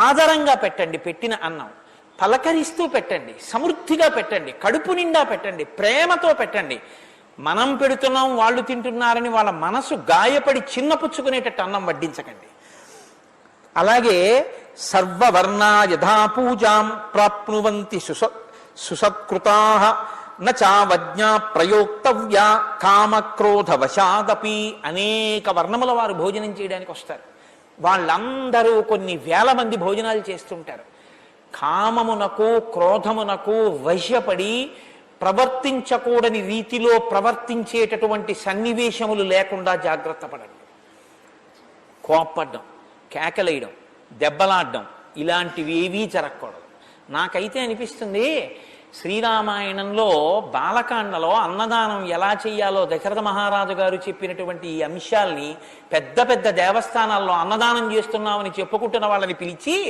ఆదరంగా పెట్టండి పెట్టిన అన్నం, పలకరిస్తూ పెట్టండి, సమృద్ధిగా పెట్టండి, కడుపు నిండా పెట్టండి, ప్రేమతో పెట్టండి. మనం పెడుతున్నాం వాళ్ళు తింటున్నారని వాళ్ళ మనసు గాయపడి చిన్నపుచ్చుకునేటట్టు అన్నం వడ్డించకండి. అలాగే సర్వవర్ణా యథా పూజాం ప్రాప్నువంతి సుసత్కృతా నావజ్ఞా ప్రయోక్తవ్యా కామక్రోధవశాదపి. అనేక వర్ణముల వారు భోజనం చేయడానికి వస్తారు. వాళ్ళందరూ కొన్ని వేల మంది భోజనాలు చేస్తుంటారు. కామమునకు క్రోధమునకు వశపడి ప్రవర్తించకూడని రీతిలో ప్రవర్తించేటటువంటి సన్నివేశములు లేకుండా జాగ్రత్త పడండి. కోప్పడ్డం, కేకలేయడం, దెబ్బలాడడం ఇలాంటివి ఏవీ జరగకూడదు. నాకైతే అనిపిస్తుంది శ్రీరామాయణంలో బాలకాండలో అన్నదానం ఎలా చెయ్యాలో దశరథ మహారాజు గారు చెప్పినటువంటి ఈ అంశాల్ని పెద్ద పెద్ద దేవస్థానాల్లో అన్నదానం చేస్తున్నామని చెప్పుకుంటున్న వాళ్ళని పిలిచి